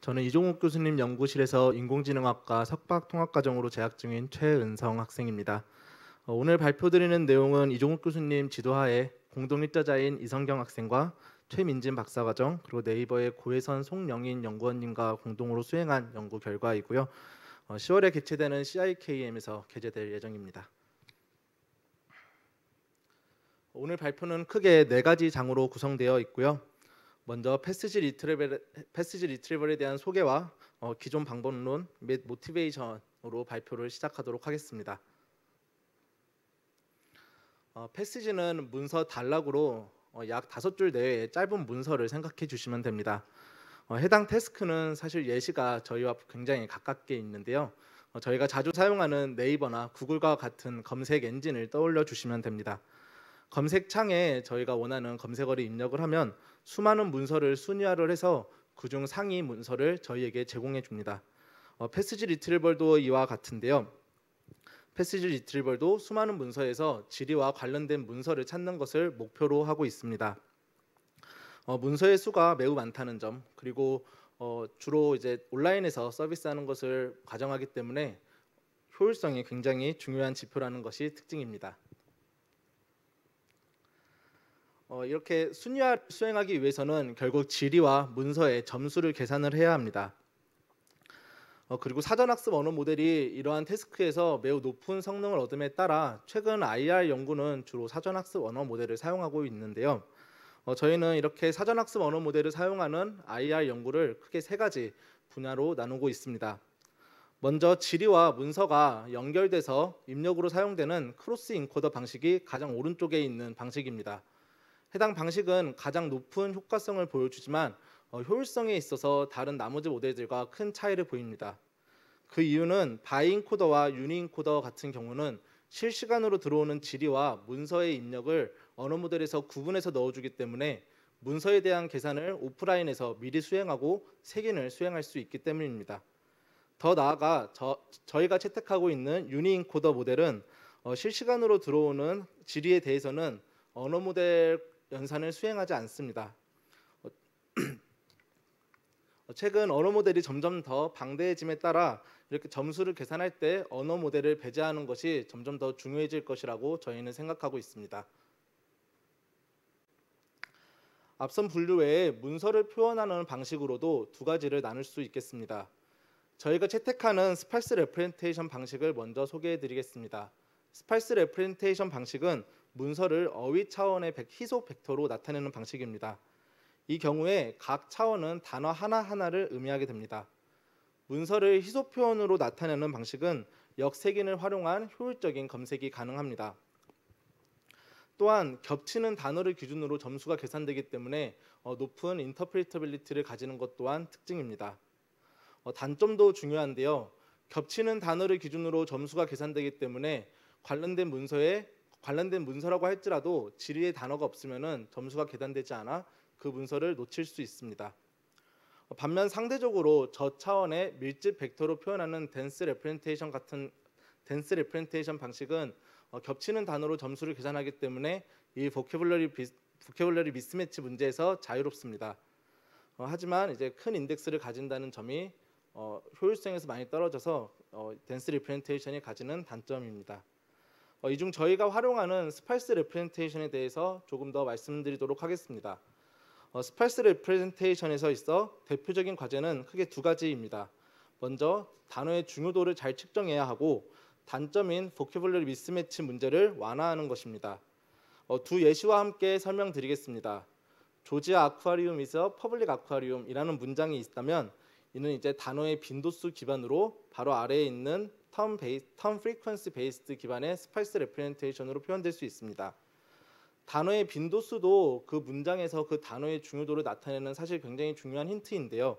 저는 이종욱 교수님 연구실에서 인공지능학과 석박통합과정으로 재학 중인 최은성 학생입니다. 오늘 발표드리는 내용은 이종욱 교수님 지도하에 공동 일자자인 이성경 학생과 최민진 박사과정 그리고 네이버의 고혜선 송영인 연구원님과 공동으로 수행한 연구 결과이고요. 10월에 개최되는 CIKM에서 게재될 예정입니다. 오늘 발표는 크게 4가지 장으로 구성되어 있고요. 먼저 패스지 리트리버에 대한 소개와 기존 방법론 및 모티베이션으로 발표를 시작하도록 하겠습니다. 패스지는 문서 단락으로 약 5줄 내외의 짧은 문서를 생각해 주시면 됩니다. 해당 태스크는 사실 예시가 저희와 굉장히 가깝게 있는데요. 저희가 자주 사용하는 네이버나 구글과 같은 검색 엔진을 떠올려 주시면 됩니다. 검색창에 저희가 원하는 검색어를 입력을 하면 수많은 문서를 순위화를 해서 그중 상위 문서를 저희에게 제공해 줍니다. 패스지 리트리버도 이와 같은데요. 패스지 리트리버도 수많은 문서에서 지리와 관련된 문서를 찾는 것을 목표로 하고 있습니다. 문서의 수가 매우 많다는 점, 그리고 주로 이제 온라인에서 서비스하는 것을 가정하기 때문에 효율성이 굉장히 중요한 지표라는 것이 특징입니다. 이렇게 순위화를 수행하기 위해서는 결국 지리와 문서의 점수를 계산을 해야 합니다. 그리고 사전학습 언어 모델이 이러한 태스크에서 매우 높은 성능을 얻음에 따라 최근 IR 연구는 주로 사전학습 언어 모델을 사용하고 있는데요. 저희는 이렇게 사전학습 언어 모델을 사용하는 IR 연구를 크게 3가지 분야로 나누고 있습니다. 먼저 지리와 문서가 연결돼서 입력으로 사용되는 크로스 인코더 방식이 가장 오른쪽에 있는 방식입니다. 해당 방식은 가장 높은 효과성을 보여주지만 효율성에 있어서 다른 나머지 모델들과 큰 차이를 보입니다. 그 이유는 바이인코더와 유니인코더 같은 경우는 실시간으로 들어오는 지리와 문서의 입력을 언어 모델에서 구분해서 넣어주기 때문에 문서에 대한 계산을 오프라인에서 미리 수행하고 색인을 수행할 수 있기 때문입니다. 더 나아가 저희가 채택하고 있는 유니인코더 모델은 실시간으로 들어오는 지리에 대해서는 언어 모델 연산을 수행하지 않습니다. 최근 언어 모델이 점점 더 방대해짐에 따라 이렇게 점수를 계산할 때 언어 모델을 배제하는 것이 점점 더 중요해질 것이라고 저희는 생각하고 있습니다. 앞선 분류 외에 문서를 표현하는 방식으로도 2가지를 나눌 수 있겠습니다. 저희가 채택하는 스팔스 레프렌테이션 방식을 먼저 소개해 드리겠습니다. 스팔스 레프렌테이션 방식은 문서를 어휘 차원의 희소 벡터로 나타내는 방식입니다. 이 경우에 각 차원은 단어 하나하나를 의미하게 됩니다. 문서를 희소 표현으로 나타내는 방식은 역색인을 활용한 효율적인 검색이 가능합니다. 또한 겹치는 단어를 기준으로 점수가 계산되기 때문에 높은 인터프리터빌리티를 가지는 것 또한 특징입니다. 단점도 중요한데요. 겹치는 단어를 기준으로 점수가 계산되기 때문에 관련된 문서라고 할지라도 지리의 단어가 없으면 점수가 계산되지 않아 그 문서를 놓칠 수 있습니다. 반면 상대적으로 저차원의 밀집 벡터로 표현하는 덴스 레프렌테이션 방식은 겹치는 단어로 점수를 계산하기 때문에 이 보캐블러리 미스매치 문제에서 자유롭습니다. 하지만 이제 큰 인덱스를 가진다는 점이 효율성에서 많이 떨어져서 덴스 레프렌테이션이 가지는 단점입니다. 이 중 저희가 활용하는 스팔스 레프렌테이션에 대해서 조금 더 말씀드리도록 하겠습니다. 스팔스 레프렌테이션에서 있어 대표적인 과제는 크게 2가지입니다. 먼저 단어의 중요도를 잘 측정해야 하고 단점인 보캐블러리 미스매치 문제를 완화하는 것입니다. 2 예시와 함께 설명드리겠습니다. 조지아 아쿠아리움 is a public aquarium이라는 문장이 있다면 이는 이제 단어의 빈도수 기반으로 바로 아래에 있는 term frequency based 기반의 스팔스 레프렌테이션으로 표현될 수 있습니다. 단어의 빈도수도 그 문장에서 그 단어의 중요도를 나타내는 사실 굉장히 중요한 힌트인데요.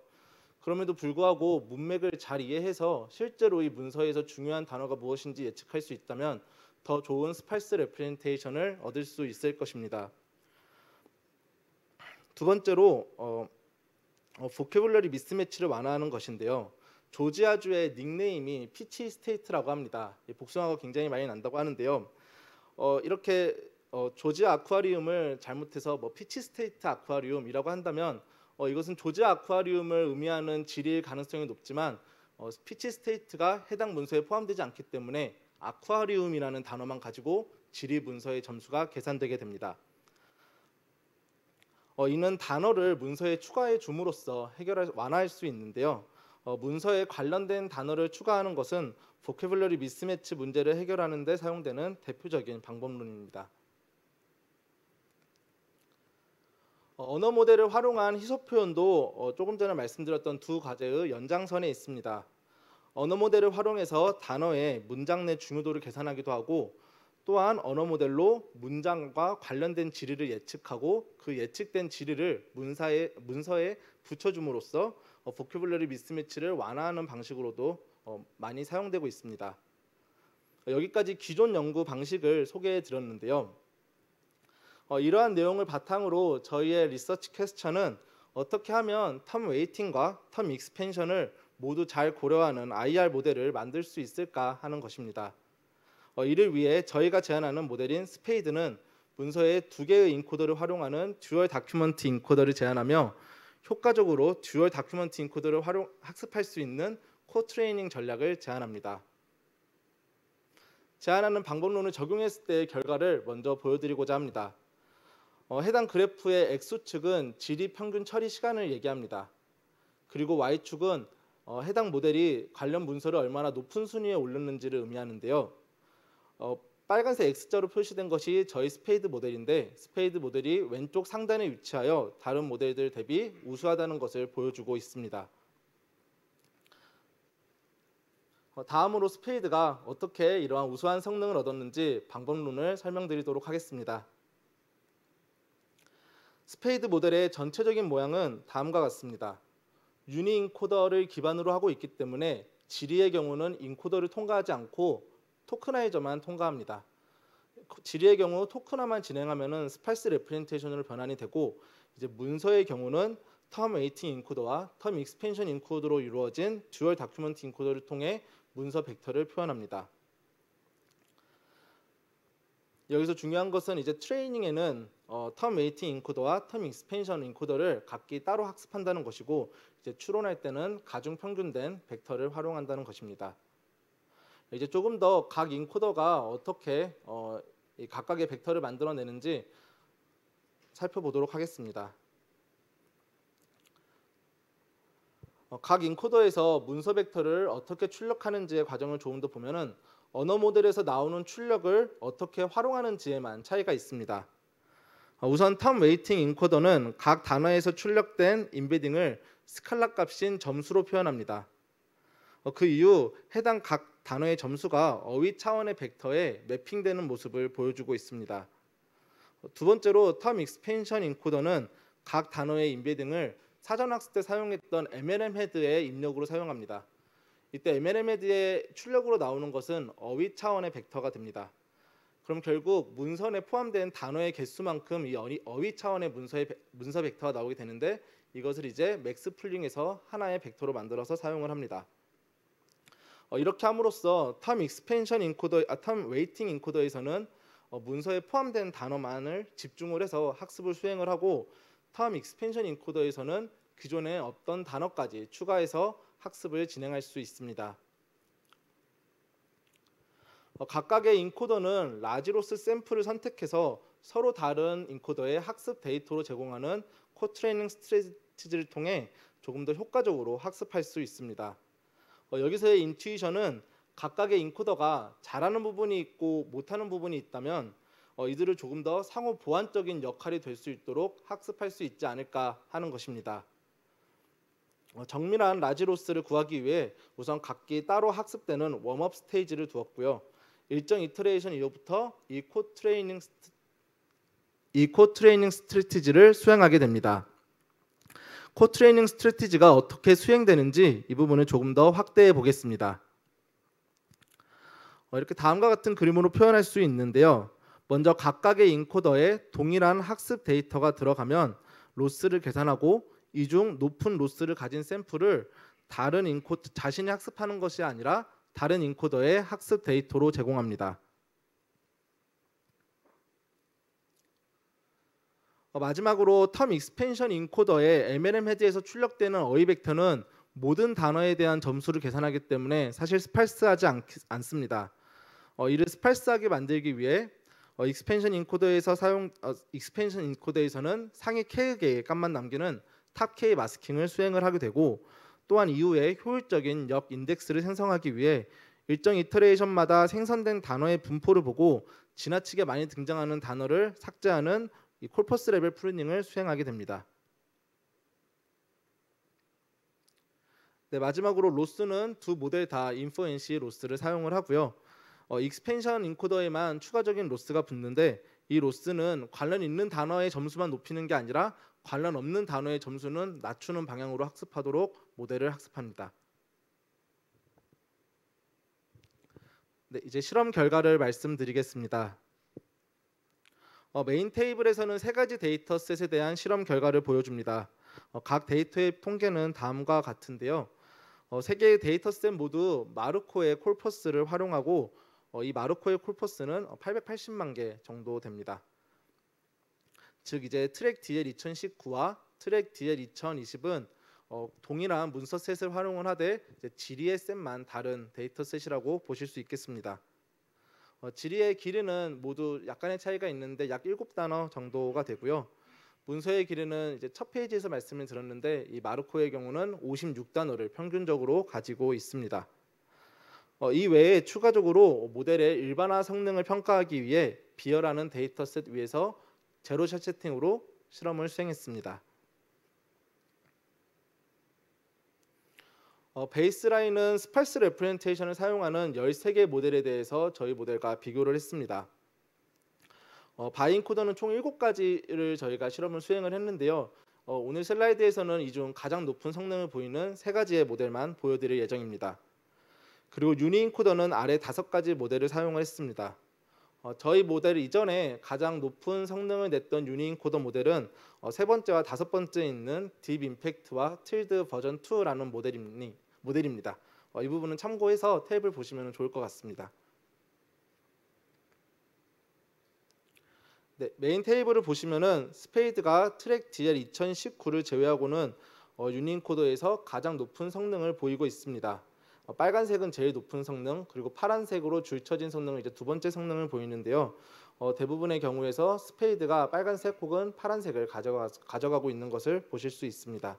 그럼에도 불구하고 문맥을 잘 이해해서 실제로 이 문서에서 중요한 단어가 무엇인지 예측할 수 있다면 더 좋은 스팔스 레프렌테이션을 얻을 수 있을 것입니다. 2번째로 보캐블러리 미스매치를 완화하는 것인데요. 조지아주의 닉네임이 피치 스테이트라고 합니다. 복숭아가 굉장히 많이 난다고 하는데요. 이렇게 조지아 아쿠아리움을 잘못해서 피치 스테이트 아쿠아리움이라고 한다면 이것은 조지 아쿠아리움을 의미하는 지리일 가능성이 높지만 스피치 스테이트가 해당 문서에 포함되지 않기 때문에 아쿠아리움이라는 단어만 가지고 지리 문서의 점수가 계산되게 됩니다. 이는 단어를 문서에 추가해 줌으로써 완화할 수 있는데요. 문서에 관련된 단어를 추가하는 것은 보캐블러리 미스매치 문제를 해결하는 데 사용되는 대표적인 방법론입니다. 언어 모델을 활용한 희소 표현도 조금 전에 말씀드렸던 두 과제의 연장선에 있습니다. 언어 모델을 활용해서 단어의 문장 내 중요도를 계산하기도 하고 또한 언어 모델로 문장과 관련된 지리를 예측하고 그 예측된 지리를 문서에 붙여줌으로써 보캐블러리 미스매치를 완화하는 방식으로도 많이 사용되고 있습니다. 여기까지 기존 연구 방식을 소개해 드렸는데요. 이러한 내용을 바탕으로 저희의 리서치 퀘스천은 어떻게 하면 텀 웨이팅과 텀 익스펜션을 모두 잘 고려하는 IR 모델을 만들 수 있을까 하는 것입니다. 이를 위해 저희가 제안하는 모델인 스페이드는 문서에 2개의 인코더를 활용하는 듀얼 다큐먼트 인코더를 제안하며 효과적으로 듀얼 다큐먼트 인코더를 학습할 수 있는 코트레이닝 전략을 제안합니다. 제안하는 방법론을 적용했을 때의 결과를 먼저 보여드리고자 합니다. 해당 그래프의 X축은 지리 평균 처리 시간을 얘기합니다. 그리고 Y축은 해당 모델이 관련 문서를 얼마나 높은 순위에 올렸는지를 의미하는데요. 빨간색 X자로 표시된 것이 저희 스페이드 모델인데 스페이드 모델이 왼쪽 상단에 위치하여 다른 모델들 대비 우수하다는 것을 보여주고 있습니다. 다음으로 스페이드가 어떻게 이러한 우수한 성능을 얻었는지 방법론을 설명드리도록 하겠습니다. 스페이드 모델의 전체적인 모양은 다음과 같습니다. 유니 인코더를 기반으로 하고 있기 때문에 지리의 경우는 인코더를 통과하지 않고 토크나이저만 통과합니다. 지리의 경우 토크나만 진행하면은 스팔스 레프레젠테이션으로 변환이 되고 이제 문서의 경우는 텀 웨이팅 인코더와 텀 익스펜션 인코더로 이루어진 듀얼 다큐먼트 인코더를 통해 문서 벡터를 표현합니다. 여기서 중요한 것은 이제 트레이닝에는 텀 웨이팅 인코더와 텀 익스펜션 인코더를 각기 따로 학습한다는 것이고 이제 추론할 때는 가중 평균된 벡터를 활용한다는 것입니다. 이제 조금 더 각 인코더가 어떻게 이 각각의 벡터를 만들어내는지 살펴보도록 하겠습니다. 각 인코더에서 문서 벡터를 어떻게 출력하는지의 과정을 조금 더 보면은 언어 모델에서 나오는 출력을 어떻게 활용하는지에만 차이가 있습니다. 우선 텀 웨이팅 인코더는 각 단어에서 출력된 임베딩을 스칼라 값인 점수로 표현합니다. 그 이후 해당 각 단어의 점수가 어휘 차원의 벡터에 매핑되는 모습을 보여주고 있습니다. 두 번째로 텀 익스펜션 인코더는 각 단어의 임베딩을 사전 학습 때 사용했던 MLM 헤드의 입력으로 사용합니다. 이때 MLM 헤드의 출력으로 나오는 것은 어휘 차원의 벡터가 됩니다. 그럼 결국 문서에 포함된 단어의 개수만큼 이 어휘 차원의 문서 벡터가 나오게 되는데 이것을 이제 맥스 풀링에서 하나의 벡터로 만들어서 사용을 합니다. 이렇게 함으로써 텀 웨이팅 인코더에서는 문서에 포함된 단어만을 집중을 해서 학습을 수행을 하고 텀 익스펜션 인코더에서는 기존에 없던 단어까지 추가해서 학습을 진행할 수 있습니다. 각각의 인코더는 라지로스 샘플을 선택해서 서로 다른 인코더의 학습 데이터로 제공하는 코트레이닝 스트래티지를 통해 조금 더 효과적으로 학습할 수 있습니다. 여기서의 인투이션은 각각의 인코더가 잘하는 부분이 있고 못하는 부분이 있다면 이들을 조금 더 상호 보완적인 역할이 될 수 있도록 학습할 수 있지 않을까 하는 것입니다. 정밀한 라지로스를 구하기 위해 우선 각기 따로 학습되는 웜업 스테이지를 두었고요. 일정 이터레이션 이후부터 이 코트레이닝 스트래티지를 수행하게 됩니다. 코트레이닝 스트래티지가 어떻게 수행되는지 이 부분을 조금 더 확대해 보겠습니다. 이렇게 다음과 같은 그림으로 표현할 수 있는데요. 먼저 각각의 인코더에 동일한 학습 데이터가 들어가면 로스를 계산하고 이 중 높은 로스를 가진 샘플을 자신이 학습하는 것이 아니라 다른 인코더의 학습 데이터로 제공합니다. 마지막으로 텀 익스펜션 인코더의 MLM 헤드에서 출력되는 어휘 벡터는 모든 단어에 대한 점수를 계산하기 때문에 사실 스팔스하지 않습니다. 이를 스팔스하게 만들기 위해 익스펜션 인코더에서는 상위 K개의 값만 남기는 탑 K 마스킹을 수행을 하게 되고, 또한 이후에 효율적인 역 인덱스를 생성하기 위해 일정 이터레이션마다 생성된 단어의 분포를 보고 지나치게 많이 등장하는 단어를 삭제하는 이 콜퍼스 레벨 프루닝을 수행하게 됩니다. 네, 마지막으로 로스는 두 모델 다 인포NC 로스를 사용을 하고요. 익스펜션 인코더에만 추가적인 로스가 붙는데, 이 로스는 관련 있는 단어의 점수만 높이는 게 아니라 관련 없는 단어의 점수는 낮추는 방향으로 학습하도록 모델을 학습합니다. 네, 이제 실험 결과를 말씀드리겠습니다. 메인 테이블에서는 세 가지 데이터셋에 대한 실험 결과를 보여줍니다. 각 데이터의 통계는 다음과 같은데요. 세 개의 데이터셋 모두 마르코의 콜퍼스를 활용하고 이 마르코의 콜퍼스는 880만 개 정도 됩니다. 즉 이제 트랙 DL 2019와 트랙 DL 2020은 동일한 문서셋을 활용을 하되 지리의 셋만 다른 데이터셋이라고 보실 수 있겠습니다. 지리의 길이는 모두 약간의 차이가 있는데 약 7단어 정도가 되고요. 문서의 길이는 이제 첫 페이지에서 말씀을 드렸는데 이 마르코의 경우는 56단어를 평균적으로 가지고 있습니다. 이 외에 추가적으로 모델의 일반화 성능을 평가하기 위해 비어라는 데이터셋 위에서 제로샷 채팅으로 실험을 수행했습니다. 베이스라인은 스팔스 레프렌테이션을 사용하는 13개 모델에 대해서 저희 모델과 비교를 했습니다. 바이인코더는 총 7가지를 저희가 실험을 수행을 했는데요. 오늘 슬라이드에서는 이 중 가장 높은 성능을 보이는 3가지의 모델만 보여드릴 예정입니다. 그리고 유니인코더는 아래 5가지 모델을 사용을 했습니다. 저희 모델 이전에 가장 높은 성능을 냈던 유니인코더 모델은 세 번째와 5번째에 있는 딥 임팩트와 틸드 버전 2라는 모델입니다. 이 부분은 참고해서 탭을 보시면 좋을 것 같습니다. 네, 메인 테이블을 보시면은 스페이드가 트랙 DL 2019를 제외하고는 유니인코더에서 가장 높은 성능을 보이고 있습니다. 빨간색은 제일 높은 성능, 그리고 파란색으로 줄쳐진 성능은 이제 두 번째 성능을 보이는데요. 대부분의 경우에서 스페이드가 빨간색 혹은 파란색을 가져가고 있는 것을 보실 수 있습니다.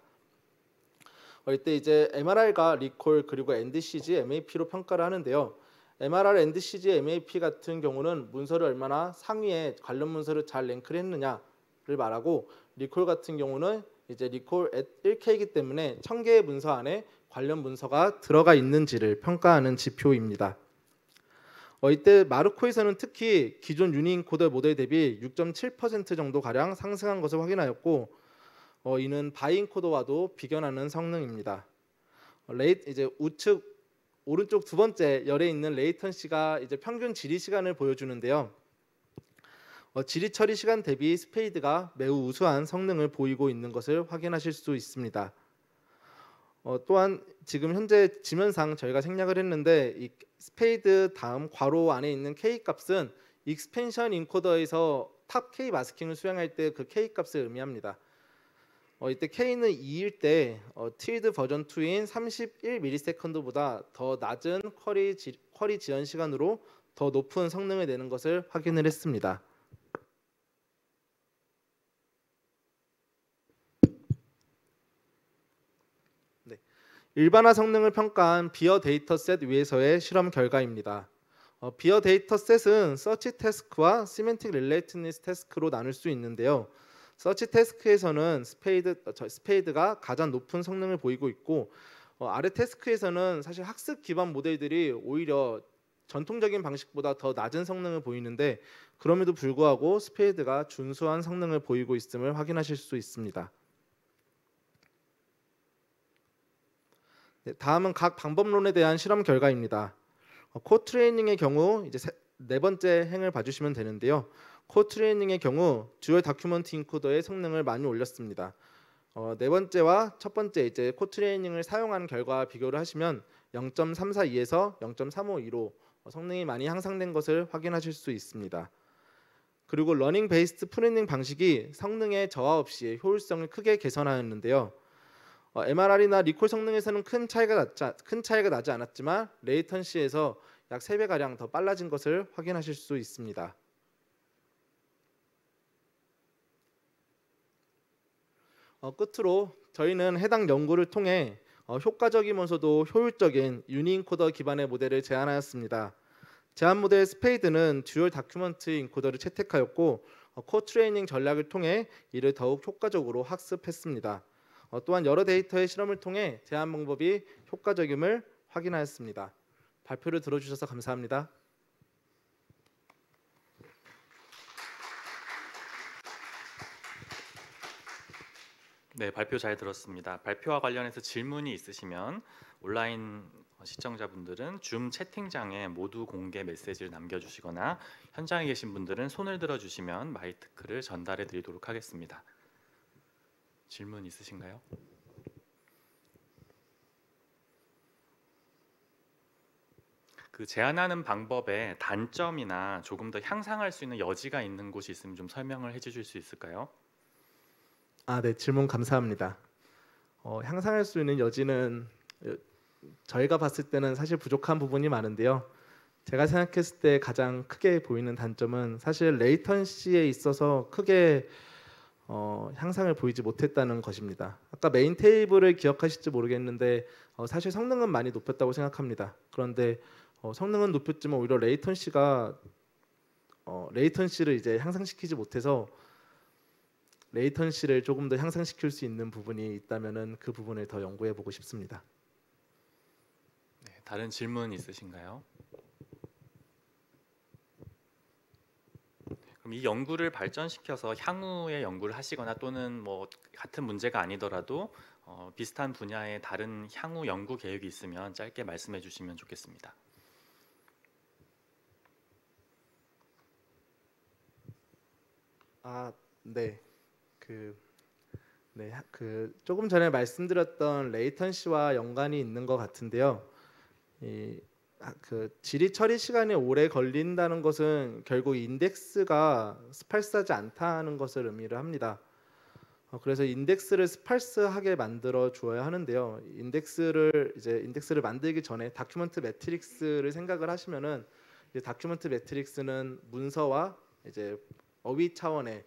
이때 이제 MRR과 리콜 그리고 NDCG, MAP로 평가를 하는데요. MRR, NDCG, MAP 같은 경우는 문서를 얼마나 상위에 관련 문서를 잘 랭크를 했느냐를 말하고, 리콜 같은 경우는 이제 리콜 at 1K이기 때문에 1000개의 문서 안에 관련 문서가 들어가 있는지를 평가하는 지표입니다. 이때 마르코에서는 특히 기존 유니인코더 모델 대비 6.7% 정도 가량 상승한 것을 확인하였고, 이는 바이인코더와도 비견하는 성능입니다. 이제 우측 오른쪽 두 번째 열에 있는 레이턴시가 이제 평균 질의 시간을 보여주는데요. 질의 처리 시간 대비 스페이드가 매우 우수한 성능을 보이고 있는 것을 확인하실 수 있습니다. 또한 지금 현재 지면상 저희가 생략을 했는데 이 스페이드 다음 괄호 안에 있는 K 값은 익스펜션 인코더에서 탑 K 마스킹을 수행할 때 그 K 값을 의미합니다. 이때 K는 2일 때 틸드 버전 2인 31ms보다 더 낮은 쿼리 지연 시간으로 더 높은 성능을 내는 것을 확인을 했습니다. 네. 일반화 성능을 평가한 비어 데이터셋 위에서의 실험 결과입니다. 비어 데이터셋은 서치 태스크와 시멘틱 릴레이트니스 태스크로 나눌 수 있는데요. 서치 태스크에서는 스페이드가 가장 높은 성능을 보이고 있고, 아래 태스크에서는 사실 학습 기반 모델들이 오히려 전통적인 방식보다 더 낮은 성능을 보이는데, 그럼에도 불구하고 스페이드가 준수한 성능을 보이고 있음을 확인하실 수 있습니다. 네, 다음은 각 방법론에 대한 실험 결과입니다. 코트레이닝의 경우 이제 네 번째 행을 봐주시면 되는데요. 코트레이닝의 경우 듀얼 다큐먼트 인코더의 성능을 많이 올렸습니다. 네 번째와 첫 번째 이제 코트레이닝을 사용한 결과 비교를 하시면 0.342에서 0.352로 성능이 많이 향상된 것을 확인하실 수 있습니다. 그리고 러닝 베이스드 프루닝 방식이 성능의 저하 없이 효율성을 크게 개선하였는데요. MRR이나 리콜 성능에서는 큰 차이가 나지 않았지만 레이턴시에서 약 3배 가량 더 빨라진 것을 확인하실 수 있습니다. 끝으로 저희는 해당 연구를 통해 효과적이면서도 효율적인 유니인코더 기반의 모델을 제안하였습니다. 제안 모델 스페이드는 듀얼 다큐먼트 인코더를 채택하였고 코어 트레이닝 전략을 통해 이를 더욱 효과적으로 학습했습니다. 또한 여러 데이터의 실험을 통해 제안 방법이 효과적임을 확인하였습니다. 발표를 들어주셔서 감사합니다. 네, 발표 잘 들었습니다. 발표와 관련해서 질문이 있으시면 온라인 시청자분들은 줌 채팅창에 모두 공개 메시지를 남겨주시거나 현장에 계신 분들은 손을 들어주시면 마이크를 전달해 드리도록 하겠습니다. 질문 있으신가요? 그 제안하는 방법의 단점이나 조금 더 향상할 수 있는 여지가 있는 곳이 있으면 좀 설명을 해주실 수 있을까요? 네, 질문 감사합니다. 향상할 수 있는 여지는 저희가 봤을 때는 사실 부족한 부분이 많은데요. 제가 생각했을 때 가장 크게 보이는 단점은 사실 레이턴시에 있어서 크게 향상을 보이지 못했다는 것입니다. 아까 메인 테이블을 기억하실지 모르겠는데 사실 성능은 많이 높였다고 생각합니다. 그런데 성능은 높였지만 오히려 레이턴시를 이제 향상시키지 못해서 레이턴시를 조금 더 향상시킬 수 있는 부분이 있다면은 그 부분을 더 연구해 보고 싶습니다. 네, 다른 질문 있으신가요? 그럼 이 연구를 발전시켜서 향후에 연구를 하시거나 또는 뭐 같은 문제가 아니더라도 비슷한 분야의 다른 향후 연구 계획이 있으면 짧게 말씀해 주시면 좋겠습니다. 네. 조금 전에 말씀드렸던 레이턴시와 연관이 있는 것 같은데요. 질의 처리 시간이 오래 걸린다는 것은 결국 인덱스가 스팔스하지 않다는 것을 의미를 합니다. 그래서 인덱스를 스팔스하게 만들어 주어야 하는데요. 인덱스를 만들기 전에 다큐먼트 매트릭스를 생각을 하시면은 이제 다큐먼트 매트릭스는 문서와 이제 어휘 차원의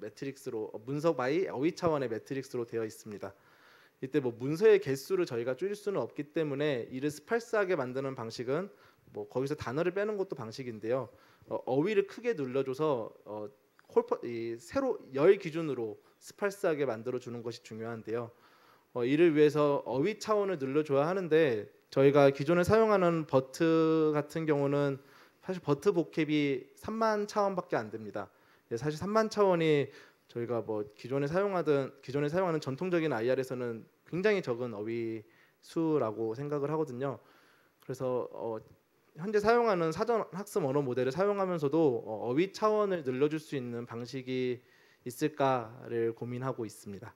매트릭스로 문서 바이 어휘 차원의 매트릭스로 되어 있습니다. 이때 뭐 문서의 개수를 저희가 줄일 수는 없기 때문에 이를 스팔스하게 만드는 방식은 뭐 거기서 단어를 빼는 것도 방식인데요. 어휘를 크게 눌러줘서 세로 열 기준으로 스팔스하게 만들어 주는 것이 중요한데요. 이를 위해서 어휘 차원을 눌러줘야 하는데 저희가 기존에 사용하는 버트 같은 경우는 사실 버트 보캡이 3만 차원밖에 안 됩니다. 사실 3만 차원이 저희가 뭐 기존에 사용하는 전통적인 IR에서는 굉장히 적은 어휘 수라고 생각을 하거든요. 그래서 현재 사용하는 사전 학습 언어 모델을 사용하면서도 어휘 차원을 늘려줄 수 있는 방식이 있을까를 고민하고 있습니다.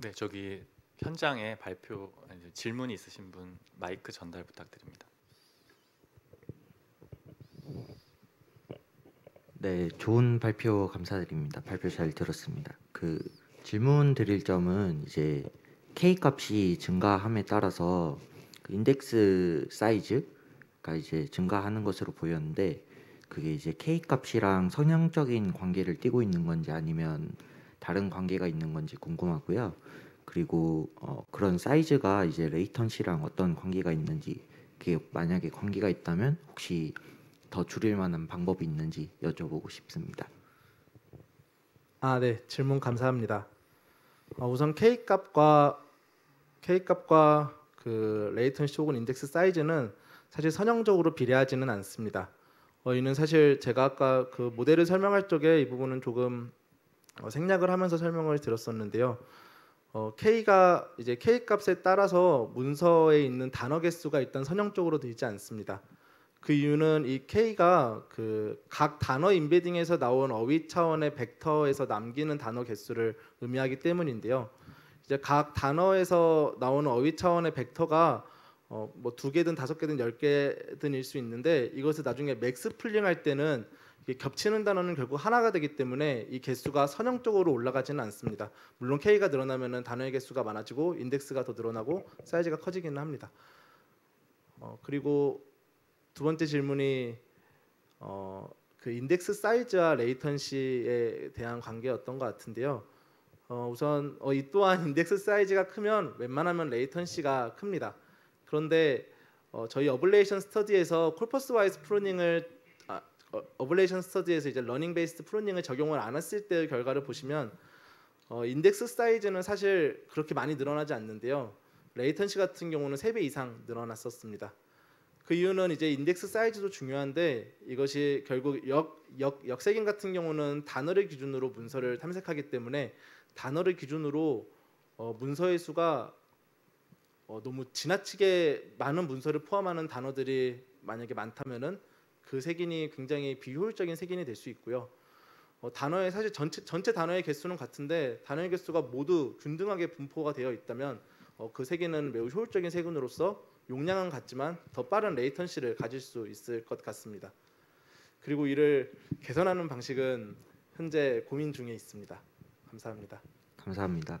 네, 저기 현장에 질문이 있으신 분 마이크 전달 부탁드립니다. 네, 좋은 발표 감사드립니다. 발표 잘 들었습니다. 질문 드릴 점은 이제 K 값이 증가함에 따라서 그 인덱스 사이즈가 이제 증가하는 것으로 보였는데 그게 이제 K 값이랑 성향적인 관계를 띠고 있는 건지 아니면 다른 관계가 있는 건지 궁금하고요. 그리고 그런 사이즈가 이제 레이턴시랑 어떤 관계가 있는지, 그게 만약에 관계가 있다면 혹시 더 줄일 만한 방법이 있는지 여쭤보고 싶습니다. 네, 질문 감사합니다. 우선 K 값과 그 레이턴시 혹은 인덱스 사이즈는 사실 선형적으로 비례하지는 않습니다. 이는 사실 제가 아까 그 모델을 설명할 적에 이 부분은 조금 생략을 하면서 설명을 드렸었는데요. K가 이제 K 값에 따라서 문서에 있는 단어 개수가 일단 선형적으로 되지 않습니다. 그 이유는 이 K가 그 각 단어 인베딩에서 나온 어휘 차원의 벡터에서 남기는 단어 개수를 의미하기 때문인데요. 이제 각 단어에서 나오는 어휘 차원의 벡터가 뭐 2개든 5개든 10개든일 수 있는데 이것을 나중에 맥스 풀링할 때는 이게 겹치는 단어는 결국 하나가 되기 때문에 이 개수가 선형적으로 올라가지는 않습니다. 물론 K가 늘어나면은 단어의 개수가 많아지고 인덱스가 더 늘어나고 사이즈가 커지기는 합니다. 그리고 두 번째 질문이 그 인덱스 사이즈와 레이턴시에 대한 관계였던 것 같은데요. 우선 이 또한 인덱스 사이즈가 크면 웬만하면 레이턴시가 큽니다. 그런데 저희 어블레이션 스터디에서 콜퍼스 와이즈 프로닝을 어블레이션 스터디에서 이제 러닝 베이스드 프로닝을 적용을 안 했을 때의 결과를 보시면 인덱스 사이즈는 사실 그렇게 많이 늘어나지 않는데요. 레이턴시 같은 경우는 3배 이상 늘어났었습니다. 그 이유는 이제 인덱스 사이즈도 중요한데 이것이 결국 역색인 같은 경우는 단어를 기준으로 문서를 탐색하기 때문에 단어를 기준으로 문서의 수가 너무 지나치게 많은 문서를 포함하는 단어들이 만약에 많다면은 그 색인이 굉장히 비효율적인 색인이 될 수 있고요. 단어의 사실 전체 단어의 개수는 같은데 단어의 개수가 모두 균등하게 분포가 되어 있다면 그 색인은 매우 효율적인 색인으로서 용량은 같지만 더 빠른 레이턴시를 가질 수 있을 것 같습니다. 그리고 이를 개선하는 방식은 현재 고민 중에 있습니다. 감사합니다. 감사합니다.